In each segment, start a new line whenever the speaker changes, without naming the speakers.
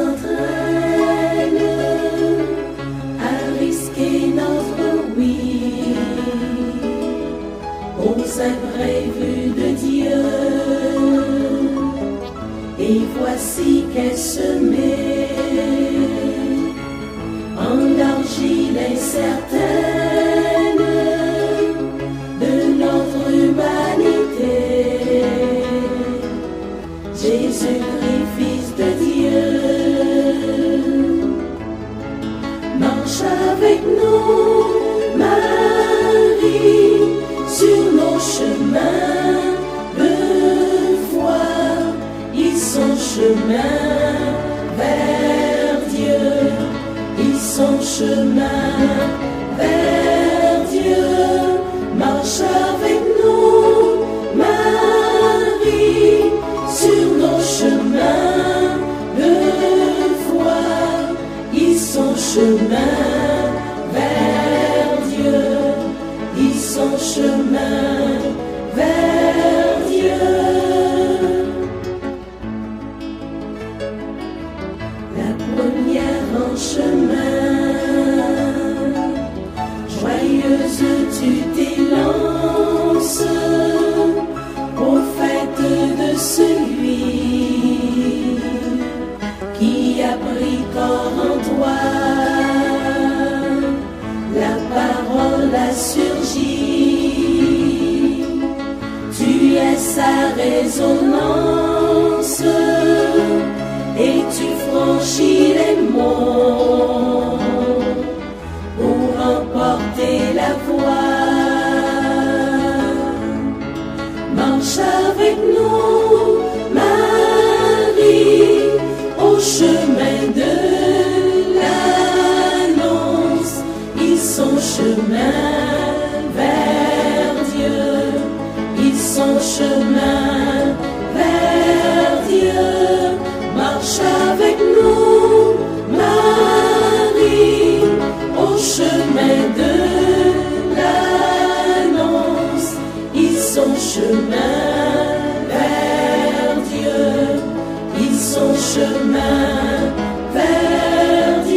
entraîne à risquer notre oui aux imprévus de Dieu. Et voici qu'elle se met en l'argile incertaine de notre humanité. Jésus-Christ, Fils de Dieu, marche avec nous, Marie, sur nos chemins de foi. Ils sont chemin vers Dieu, ils sont chemin vers Dieu. Marche avec nous, Marie, sur nos chemins de foi. Ils sont chemin vers Dieu, ils sont chemin vers Dieu. En chemin, joyeuse tu t'élances, prophète de celui qui a pris corps en toi. La parole a surgi, tu es sa résonance, et tu franchis les monts pour emporter la voie. Marche avec nous, Marie, au chemin de l'annonce. Ils sont chemin vers Dieu, ils sont chemin vers Dieu. Marche avec nous, Marie, au chemin de l'annonce. Ils sont chemin vers Dieu, ils sont chemin vers Dieu.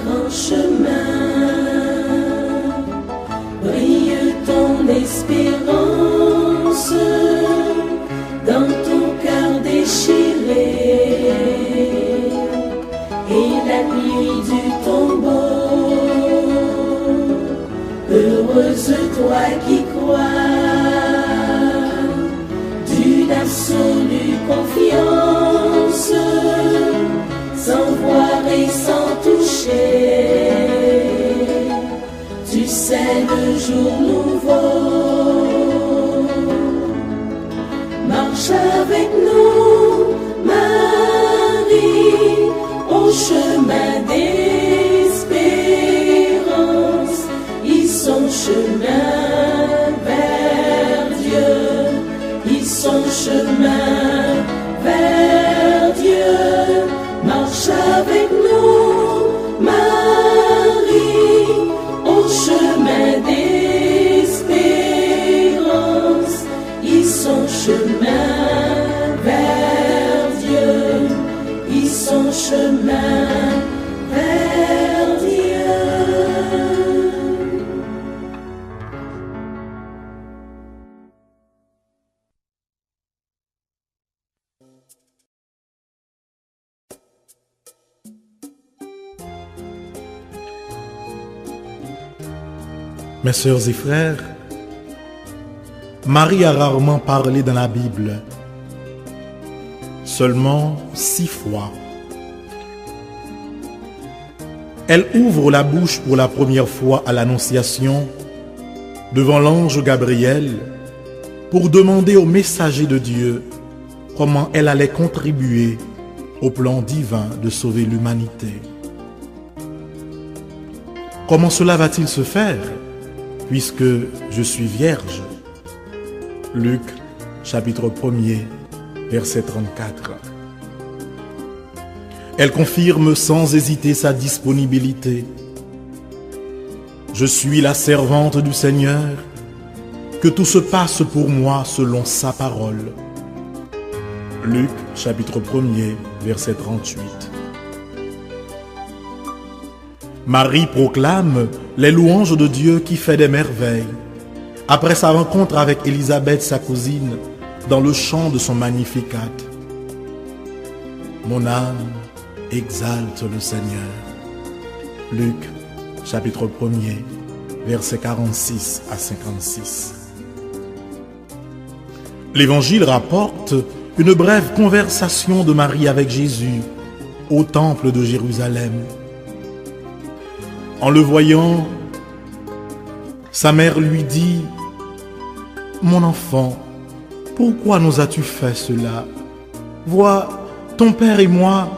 En chemin, brille ton espérance dans ton cœur déchiré, et la nuit du tombeau. Heureuse toi qui crois d'une absolue confiance, sans voir et sans toucher. Tu sais le jour nouveau. Marche avec nous, Marie, au chemin d'espérance. Ils sont chemin vers Dieu, ils sont chemin vers Dieu. Marche avec nous, Marie, au chemin d'espérance. Ils sont chemin vers Dieu, ils sont chemin vers Dieu.
Mes sœurs et frères, Marie a rarement parlé dans la Bible, seulement 6 fois. Elle ouvre la bouche pour la première fois à l'Annonciation devant l'ange Gabriel pour demander au messager de Dieu comment elle allait contribuer au plan divin de sauver l'humanité. Comment cela va-t-il se faire puisque je suis vierge? Luc, chapitre 1er, verset 34. Elle confirme sans hésiter sa disponibilité. Je suis la servante du Seigneur, que tout se passe pour moi selon sa parole. Luc, chapitre 1er, verset 38. Marie proclame les louanges de Dieu qui fait des merveilles, après sa rencontre avec Élisabeth, sa cousine, dans le chant de son Magnificat. Mon âme exalte le Seigneur. Luc, chapitre 1er, versets 46 à 56. L'Évangile rapporte une brève conversation de Marie avec Jésus au temple de Jérusalem. En le voyant, sa mère lui dit: « Mon enfant, pourquoi nous as-tu fait cela? Vois, ton père et moi,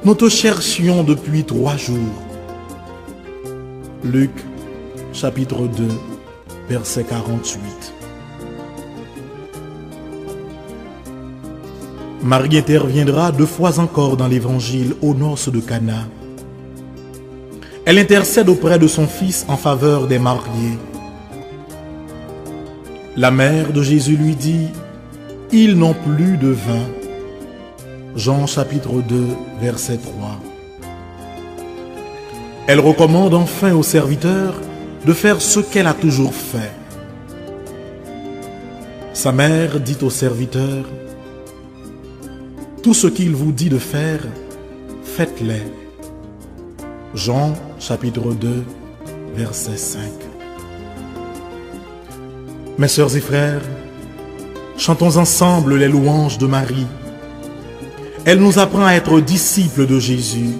nous te cherchions depuis 3 jours. » Luc, chapitre 2, verset 48. Marie interviendra 2 fois encore dans l'Évangile aux noces de Cana. Elle intercède auprès de son fils en faveur des mariés. La mère de Jésus lui dit: « Ils n'ont plus de vin. » Jean chapitre 2, verset 3. Elle recommande enfin aux serviteurs de faire ce qu'elle a toujours fait. Sa mère dit aux serviteurs: « Tout ce qu'il vous dit de faire, faites-les. » Jean chapitre 2, verset 5. Mes sœurs et frères, chantons ensemble les louanges de Marie. Elle nous apprend à être disciples de Jésus.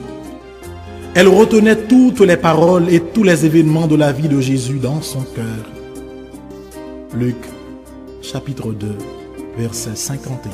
Elle retenait toutes les paroles et tous les événements de la vie de Jésus dans son cœur. Luc, chapitre 2, verset 51.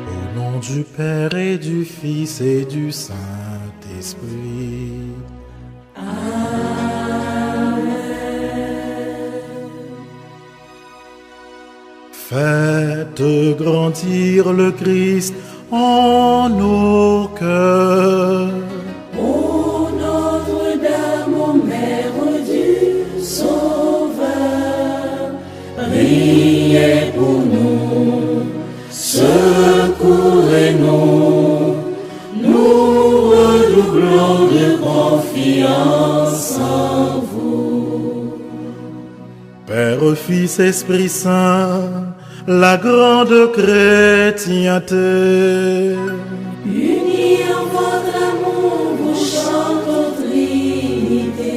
Au nom du Père et du Fils et du Saint-Esprit.
Amen.
Faites grandir le Christ en nos cœurs.
Ô Notre-Dame, ô Mère du Sauveur, priez pour nous, secourez-nous, nous redoublons de confiance en vous.
Père, Fils, Esprit Saint, la grande chrétienté.
Unis en votre amour, vous chantons Trinité.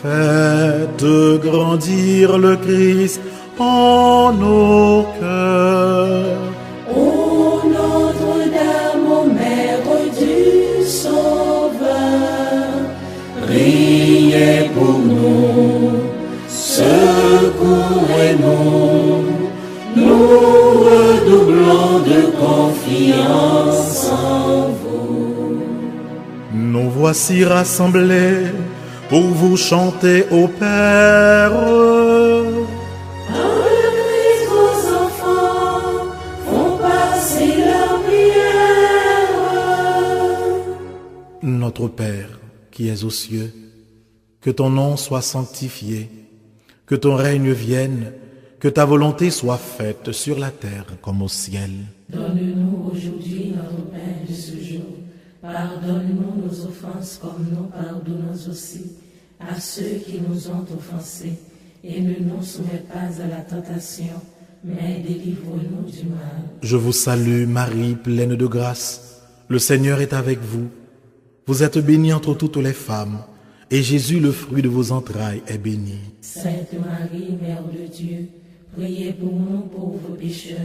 Faites grandir le Christ en nos cœurs.
Ô Notre-Dame, ô Mère du Sauveur, priez pour nous, secourez-nous, nous redoublons de confiance en vous.
Nous voici rassemblés pour vous chanter au Père.
Par le Christ, vos enfants font passer leur prière.
Notre Père, qui es aux cieux, que ton nom soit sanctifié, que ton règne vienne, que ta volonté soit faite sur la terre comme au ciel.
Donne-nous aujourd'hui notre pain de ce jour. Pardonne-nous nos offenses comme nous pardonnons aussi à ceux qui nous ont offensés. Et ne nous soumets pas à la tentation, mais délivre-nous du mal.
Je vous salue Marie, pleine de grâce. Le Seigneur est avec vous. Vous êtes bénie entre toutes les femmes, et Jésus, le fruit de vos entrailles, est béni.
Sainte Marie, Mère de Dieu, priez pour nous pauvres pécheurs,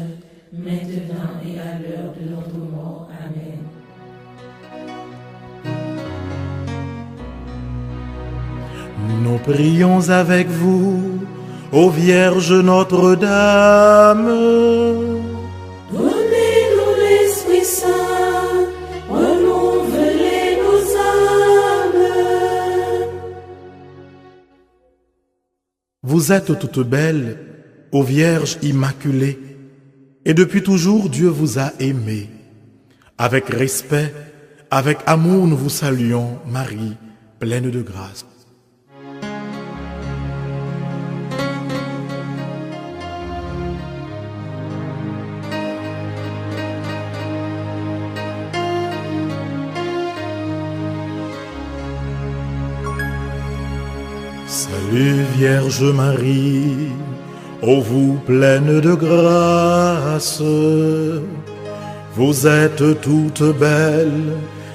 maintenant et à l'heure de notre mort. Amen.
Nous prions avec vous, ô Vierge Notre-Dame.
Donnez-nous l'Esprit Saint, renouvelez nos âmes.
Vous êtes toute belle, ô Vierge Immaculée, et depuis toujours Dieu vous a aimée. Avec respect, avec amour, nous vous saluons, Marie, pleine de grâce. Salut Vierge Marie, ô vous pleine de grâce, vous êtes toute belle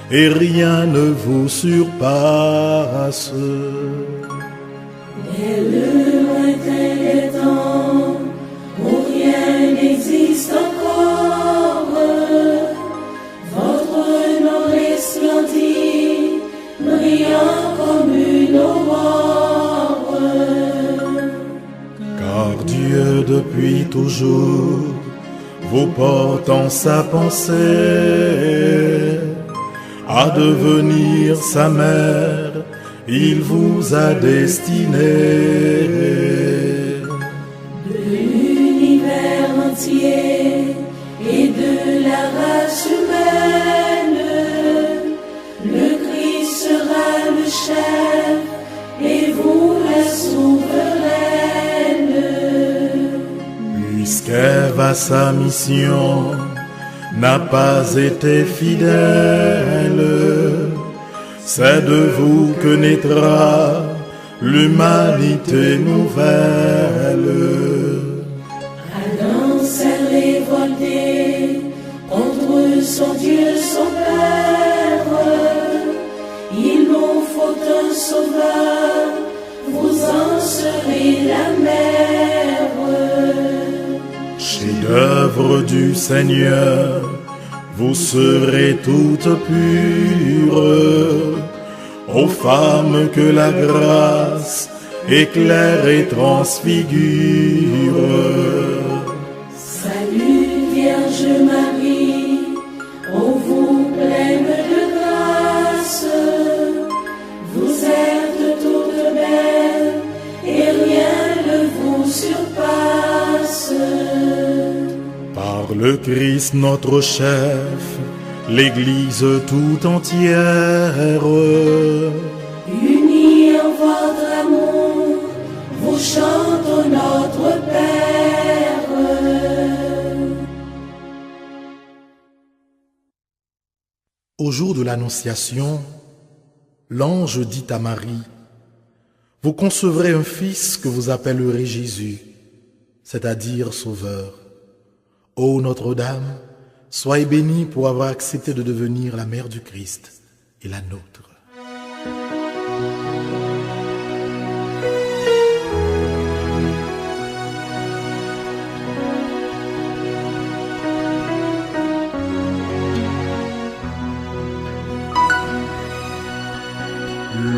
et rien ne vous surpasse.
Dès le lointain des temps, où rien n'existe encore, votre nom resplendit, brillant comme une aurore.
Car Dieu depuis toujours vous porte en sa pensée, à devenir sa mère, il vous a destiné.
De l'univers entier et de la race humaine, le Christ sera le chef et vous la souveraine.
Puisqu'Ève à sa mission n'a pas été fidèle, c'est de vous que naîtra l'humanité nouvelle.
Adam s'est révolté contre son Dieu, son Père. Il nous faut un sauveur, vous en serez la mère.
Chef-d'œuvre du Seigneur, vous serez toutes pures, aux femmes que la grâce éclaire et transfigure.
Salut Vierge Marie, ô vous pleine de grâce, vous êtes toute belle et rien ne vous surpasse.
Par le Christ notre chef, l'Église tout entière,
Unis en votre amour, vous chantons notre Père.
Au jour de l'Annonciation, l'ange dit à Marie, « Vous concevrez un fils que vous appellerez Jésus, c'est-à-dire Sauveur. Ô Notre-Dame, soyez bénie pour avoir accepté de devenir la mère du Christ et la nôtre. »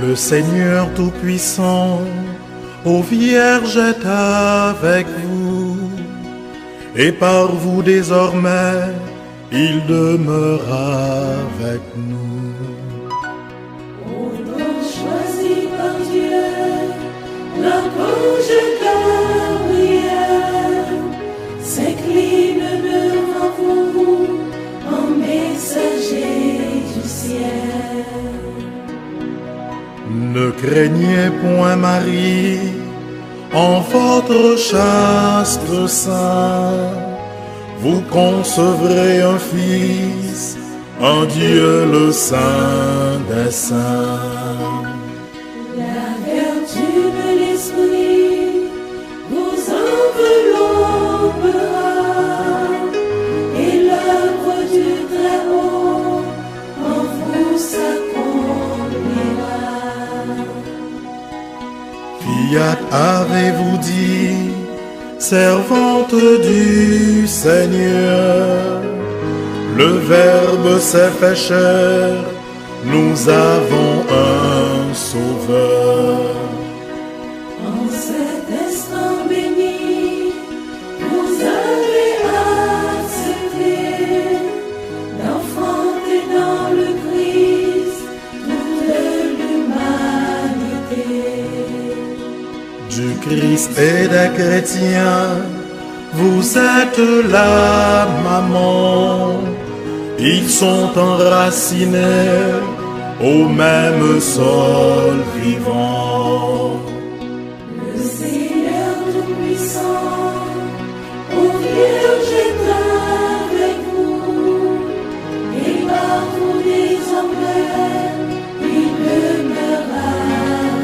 Le Seigneur Tout-Puissant, ô Vierge, est avec vous, et par vous désormais, il demeure avec nous.
Ô nom choisi par Dieu, l'archange Gabriel s'incline devant vous en messager du ciel.
Ne craignez point Marie, en votre chaste sein, vous concevrez un fils, un Dieu le Saint des Saints.
La vertu de l'Esprit vous enveloppera et l'œuvre du Très-Haut en vous s'accomplira.
Fiat avez-vous dit, servante du Seigneur, le Verbe s'est fait chair, nous avons un Sauveur.
En cet instant béni, vous avez accepté d'enfanter dans le Christ toute l'humanité.
Du Christ et des chrétiens, vous êtes la maman. Ils sont enracinés au même sol vivant.
Le Seigneur Tout-Puissant, ô Vierge est avec vous, et par vous désormais, il demeure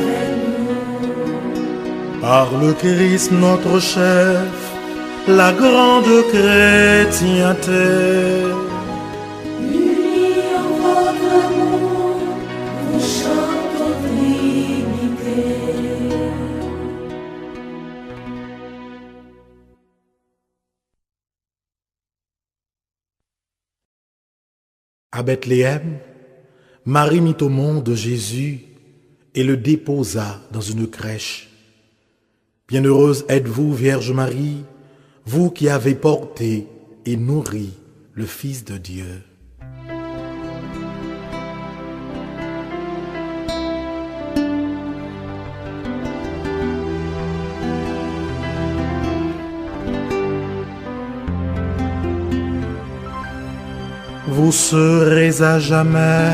avec nous.
Par le Christ notre chef, la grande chrétienté,
Unis en votre amour, vous chantez aux Trinité.
à Bethléem, Marie mit au monde Jésus et le déposa dans une crèche. Bienheureuse êtes-vous, Vierge Marie, vous qui avez porté et nourri le Fils de Dieu. Vous serez à jamais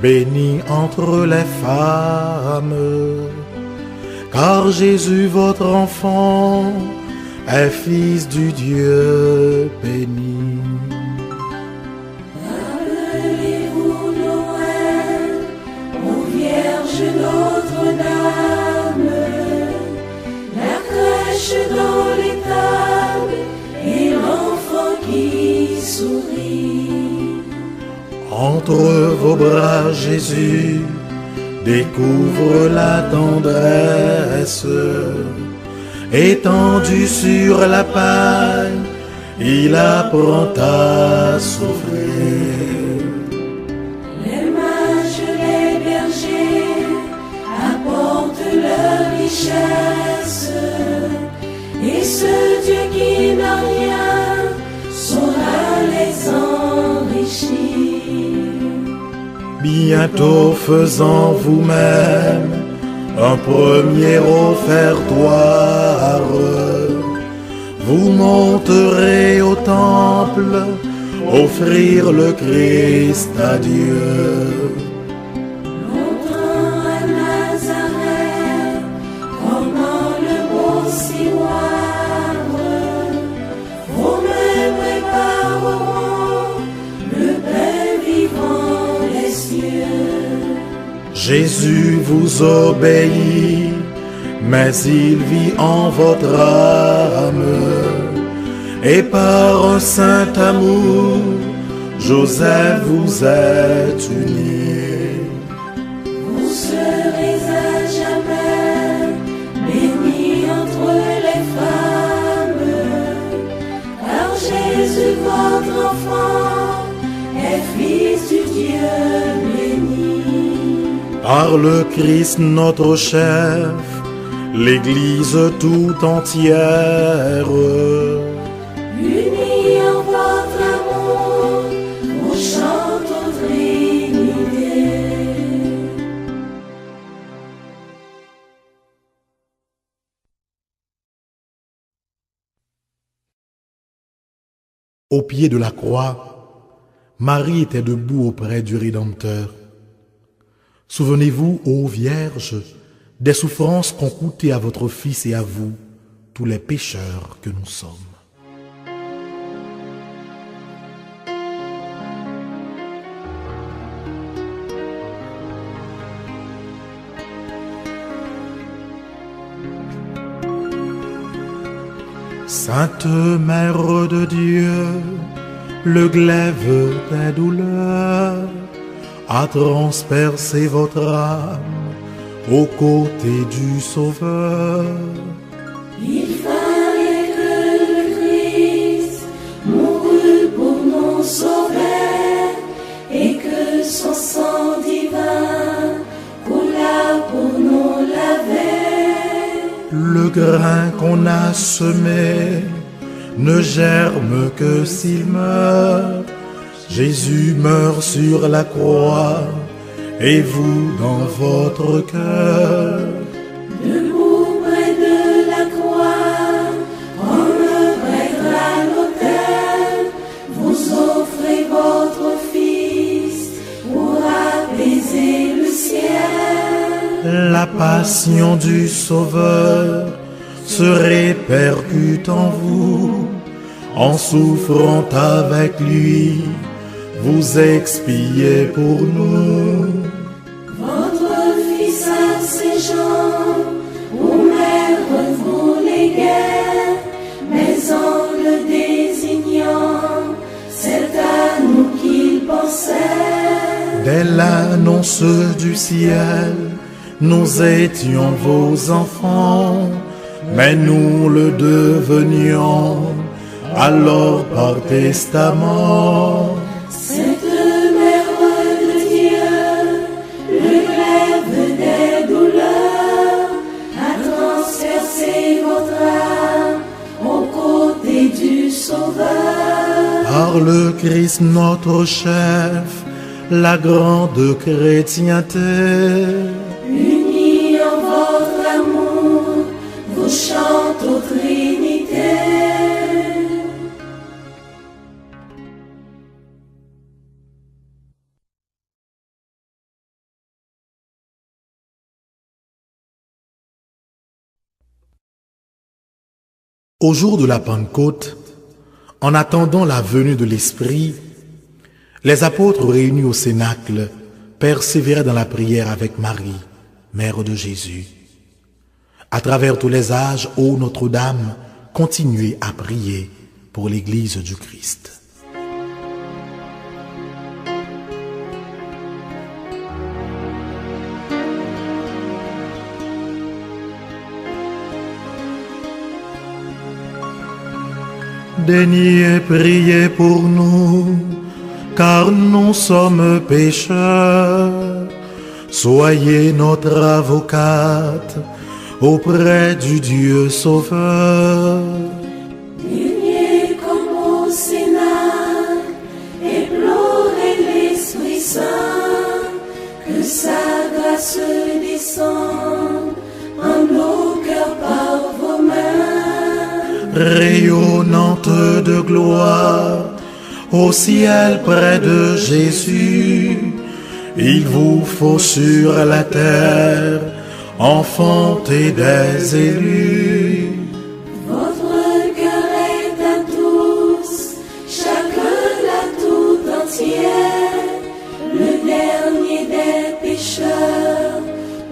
bénie entre les femmes, car Jésus, votre enfant, est Fils du Dieu béni.
Rappelez-vous Noël, ô Vierge Notre-Dame, la crèche dans l'étable et l'enfant qui sourit.
Entre vos bras, Jésus découvre la tendresse. Étendu sur la paille, il apprend à souffrir.
Les mages, les bergers apportent leur richesse, et ce Dieu qui n'a rien saura les enrichir.
Bientôt faisant vous-même un premier offertoire, vous monterez au temple, offrir le Christ à Dieu.
Longtemps à Nazareth, pendant le beau ciroir, vos mains prépareront le pain vivant des cieux.
Jésus vous obéit, mais il vit en votre âme, et par un saint amour, Joseph vous êtes unis.
Vous serez à jamais bénis entre les femmes, car Jésus, votre enfant, est Fils du Dieu béni.
Par le Christ notre chef, l'Église tout entière,
Unis en votre amour, vous chantez aux Trinité.
Au pied de la croix, Marie était debout auprès du Rédempteur. Souvenez-vous, ô Vierge, des souffrances qu'ont coûté à votre Fils et à vous tous les pécheurs que nous sommes. Sainte Mère de Dieu, le glaive des douleurs a transpercé votre âme aux côtés du Sauveur.
Il fallait
grain qu'on a semé ne germe que s'il meurt. Jésus meurt sur la croix, et vous dans votre cœur.
Debout près de la croix, on me prêtera l'autel. Vous offrez votre Fils pour apaiser le ciel.
La passion du Sauveur se répercute en vous, en souffrant avec lui, vous expiez pour nous.
Votre Fils a ses gens, ou mère vous les guerres, mais en le désignant, c'est à nous qu'il pensait.
Dès l'annonce du ciel, nous étions vos enfants, mais nous le devenions alors par testament.
Cette mère de Dieu, le glaive des douleurs, a transpercé votre âme aux côtés du Sauveur.
Par le Christ notre chef, la grande chrétienté,
Unis en votre amour, vous chantez aux Trinité.
au jour de la Pentecôte, en attendant la venue de l'Esprit, les apôtres réunis au Cénacle persévéraient dans la prière avec Marie, mère de Jésus. À travers tous les âges, ô Notre-Dame, continuez à prier pour l'Église du Christ. Daignez prier pour nous, car nous sommes pécheurs. Soyez notre avocate auprès du Dieu Sauveur.
Priez comme au Sénat, implorez l'Esprit Saint, que sa grâce descende en nos cœurs par vos mains.
Rayonnante de gloire, au ciel près de Jésus, il vous faut sur la terre enfanter des élus.
Votre cœur est à tous, chacun l'a tout entière. Le dernier des pécheurs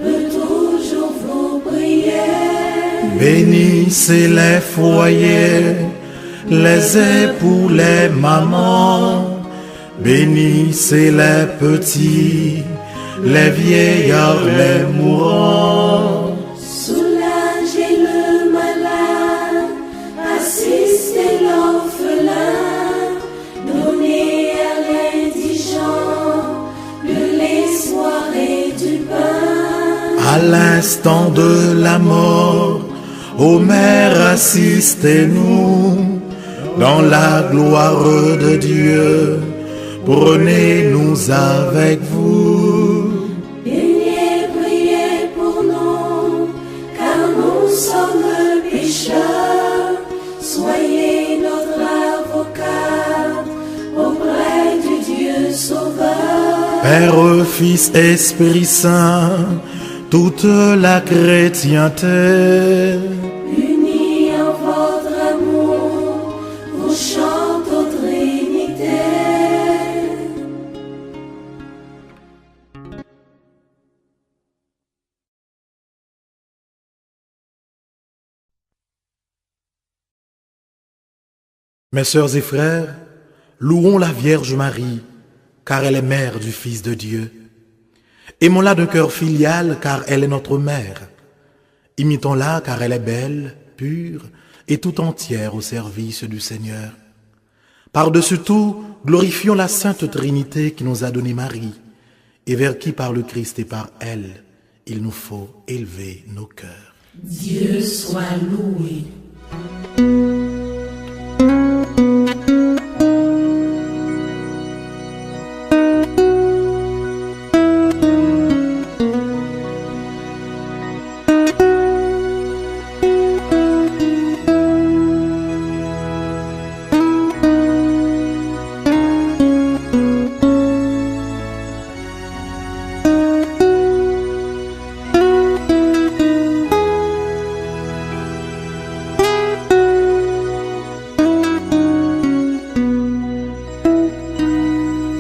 peut toujours vous prier.
Bénissez les foyers, les époux, les mamans. Bénissez les petits, les vieillards, les mourants.
Soulagez le malade, assistez l'orphelin, donnez à l'indigent de l'espoir et du pain.
À l'instant de la mort, ô Mère, assistez-nous dans la gloire de Dieu. Prenez-nous avec vous.
Daignez prier pour nous, car nous sommes pécheurs. Soyez notre avocat auprès du Dieu Sauveur.
Père, Fils, Esprit Saint, toute la chrétienté,
Unis en votre amour, vous chantez aux Trinité.
mes sœurs et frères, louons la Vierge Marie, car elle est mère du Fils de Dieu. Aimons-la d'un cœur filial, car elle est notre mère. Imitons-la, car elle est belle, pure et tout entière au service du Seigneur. Par-dessus tout, glorifions la Sainte Trinité qui nous a donné Marie, et vers qui par le Christ et par elle, il nous faut élever nos cœurs.
Dieu soit loué.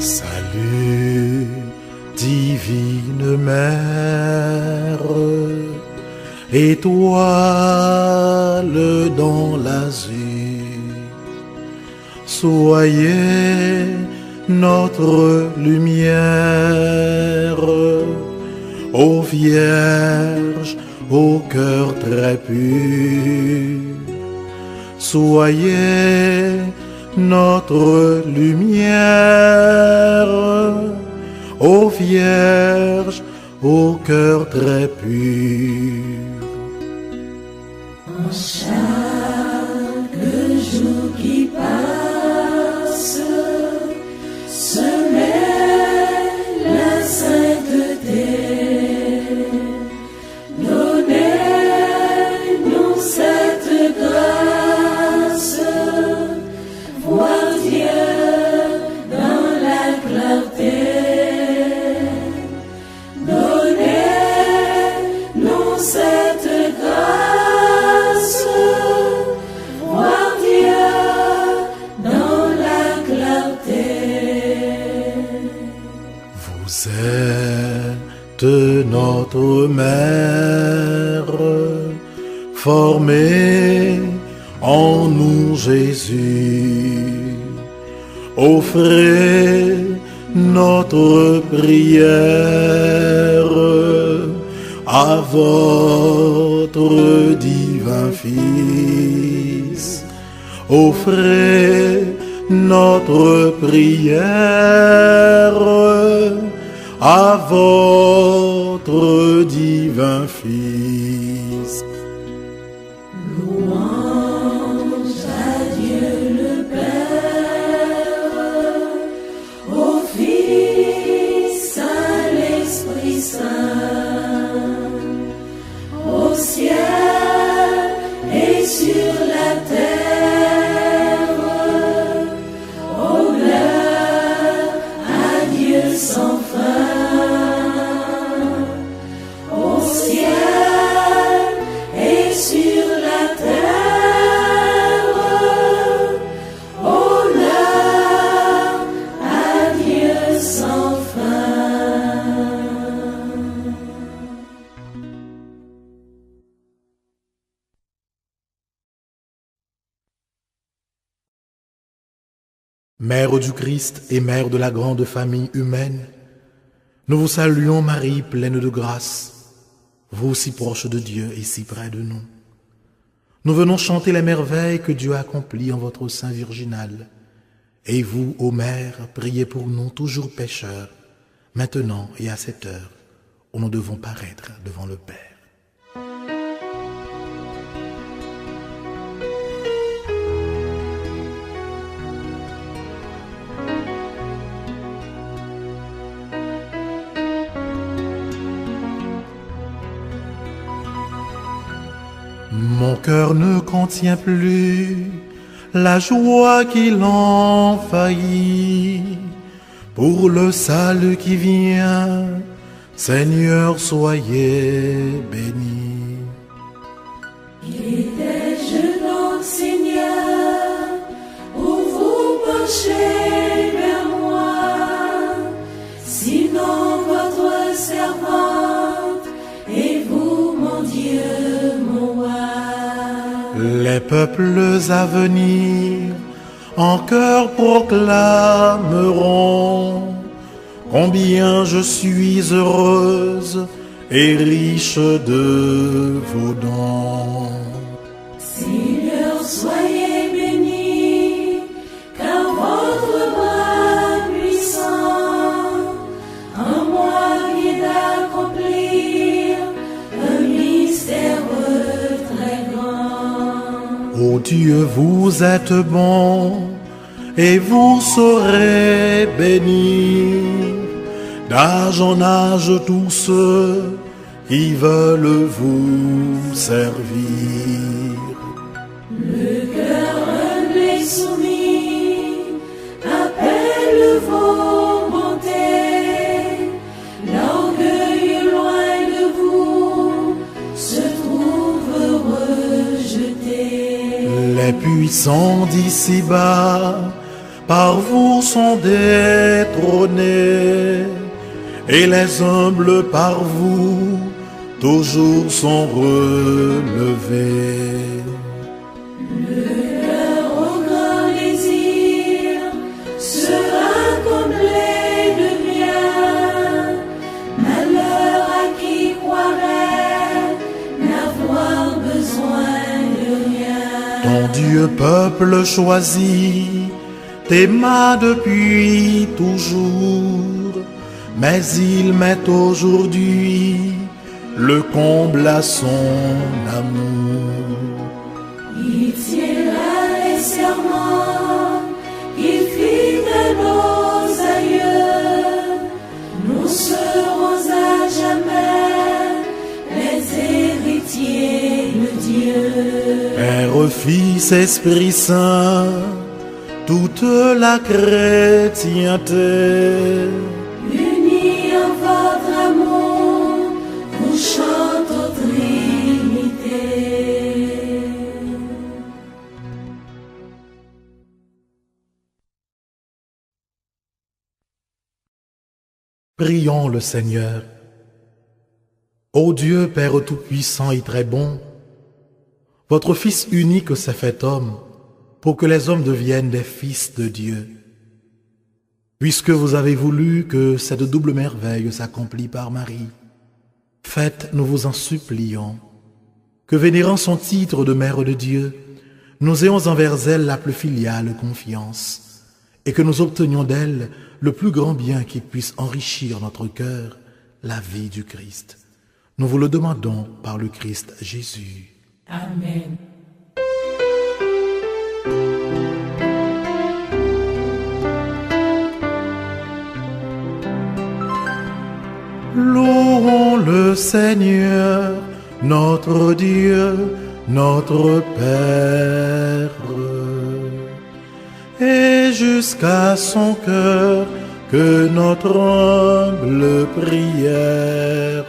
Salut, divine mère, étoile dans l'azur, soyez notre lumière, ô Vierge, au cœur très pur, soyez notre lumière, ô Vierge, au cœur très pur.
En chaque jour qui passe, semez la sainteté. Donnez-nous cette grâce, voir Dieu dans la clarté. Donnez-nous cette grâce, voir Dieu dans la clarté.
Vous êtes notre mère, formez en nous Jésus. Offrez notre prière à votre divin Fils. Offrez notre prière à votre divin Fils.
Louange à Dieu le Père, au Fils, à l'Esprit Saint, au ciel et sur la terre. Honneur à Dieu sans fin, au ciel et sur la terre. Honneur à Dieu sans fin.
Mère du Christ et mère de la grande famille humaine, nous vous saluons Marie, pleine de grâce, vous si proche de Dieu et si près de nous. Nous venons chanter les merveilles que Dieu a accomplies en votre sein virginal. Et vous, ô Mère, priez pour nous toujours pécheurs, maintenant et à cette heure où nous devons paraître devant le Père. Mon cœur ne contient plus la joie qui l'envahit pour le salut qui vient. Seigneur, soyez béni.
Étais-je donc, Seigneur, pour vous pencher vers moi, sinon votre servante et vous, mon Dieu, mon roi.
Les peuples à venir en chœur proclameront combien je suis heureuse et riche de vos dons.
Seigneur, soyez béni, car votre bras puissant en moi vient d'accomplir un mystère.
Dieu, vous êtes bon, et vous saurez bénir d'âge en âge tous ceux qui veulent vous servir.
Le cœur humble et soumis appelle vos bontés. L'orgueil loin de vous se trouve rejeté.
Les puissants d'ici-bas par vous sont détrônés, et les humbles par vous toujours sont relevés.
Le cœur au grand désir sera comblé de bien. Malheur à qui croirait n'avoir besoin de rien.
Ton Dieu peuple choisi t'aima depuis toujours, mais il met aujourd'hui le comble à son amour.
Il tiendra les serments qu'il fit à nos aïeux. Nous serons à jamais les héritiers de Dieu.
Père, Fils, Esprit Saint, toute la chrétienté,
Unis en votre amour, vous chante aux Trinité.
prions le Seigneur. Ô Dieu, Père Tout-Puissant et très bon, votre Fils unique s'est fait homme pour que les hommes deviennent des fils de Dieu. Puisque vous avez voulu que cette double merveille s'accomplisse par Marie, faites, nous vous en supplions, que vénérant son titre de Mère de Dieu, nous ayons envers elle la plus filiale confiance, et que nous obtenions d'elle le plus grand bien qui puisse enrichir notre cœur, la vie du Christ. Nous vous le demandons par le Christ Jésus.
Amen.
Louons le Seigneur, notre Dieu, notre Père. Et jusqu'à son cœur que notre humble prière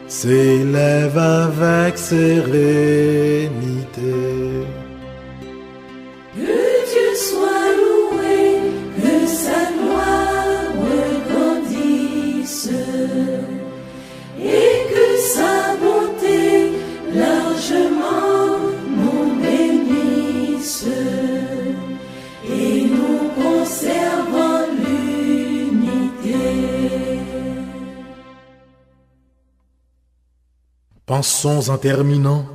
s'élève avec sérénité.
Que Dieu soit loué, que sa gloire regrandisse et que sa bonté largement nous bénisse et nous conservons l'unité.
Pensons en terminant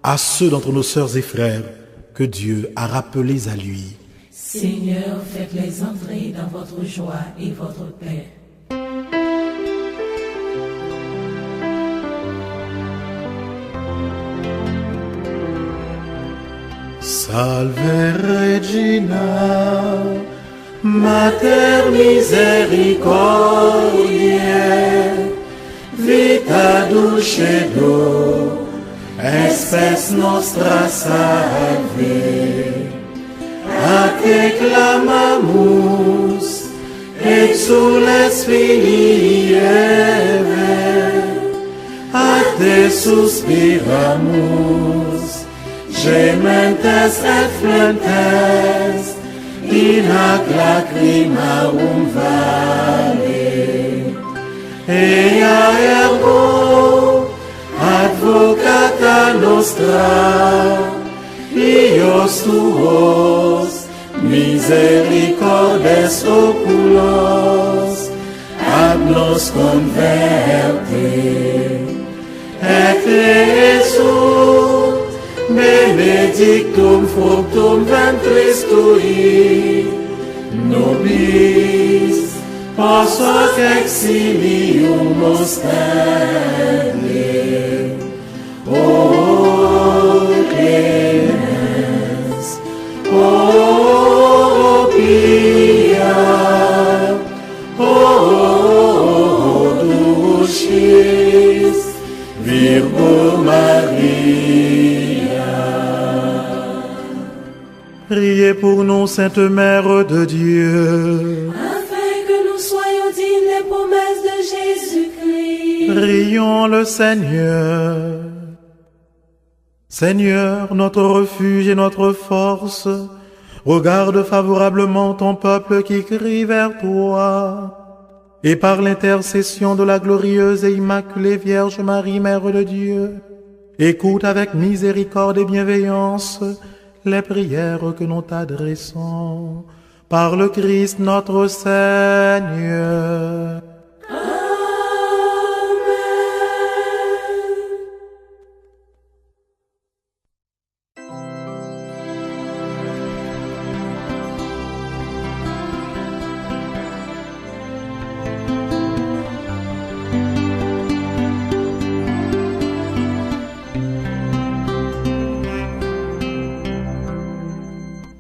à ceux d'entre nos sœurs et frères que Dieu a rappelés à lui.
Seigneur, faites-les entrer dans votre joie et votre paix.
Salve Regina, Mater misericordiae, vita dulcedo, espes nostra salve. A te clamamus, exules filii Eve, a te suspiramus, gementes et flentes, in hac lacrimarum vale. Ea ergo, advocata nostra, ios tuos, misericordes oculos, ad nos converte. Et Jesús, benedictum fructum ventris tui, nobis post hoc exilium ostende. O clemens, Priez pour nous, Sainte Mère de Dieu.
afin que nous soyons dignes des promesses de Jésus-Christ.
Prions le Seigneur. Seigneur, notre refuge et notre force, regarde favorablement ton peuple qui crie vers toi. Et par l'intercession de la glorieuse et immaculée Vierge Marie, Mère de Dieu, écoute avec miséricorde et bienveillance les prières que nous t'adressons. Par le Christ notre Seigneur.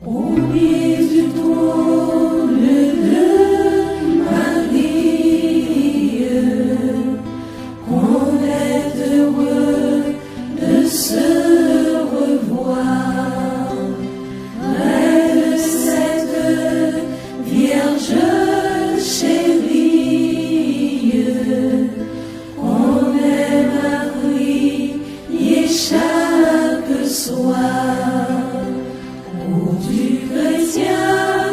Au pied du trône de Marie, on est heureux de se revoir. Près de cette Vierge chérie, on est mariés chaque soir. Ô du chrétien,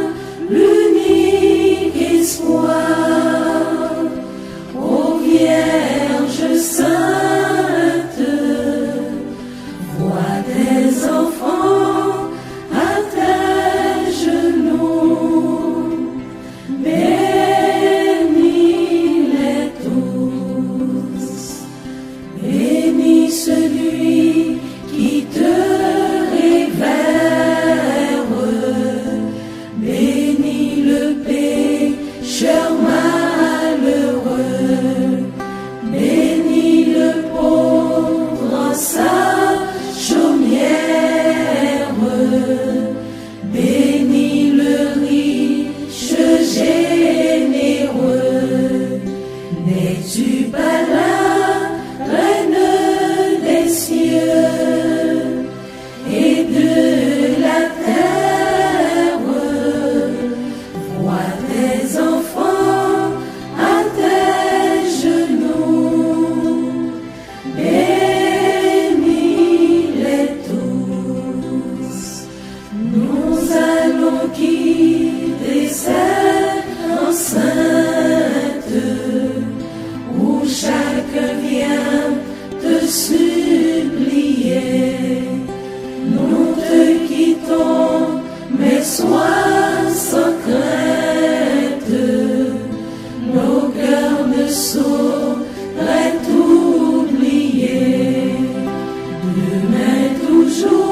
l'unique espoir, ô Vierge sainte, vois tes enfants à tes genoux, bénis-les tous, bénis celui qui te bénis le pécheur malheureux, bénis le pauvre en sa chaumière, bénis le riche généreux. N'es-tu pas là, Reine des cieux et de la terre? Vois tes enfants à tes genoux, bénis-les tous. Nous allons quitter cette enceinte où chacun vient te supplier. Nous te quittons, mais sois sans crainte, nos cœurs ne sauraient t'oublier. Demain toujours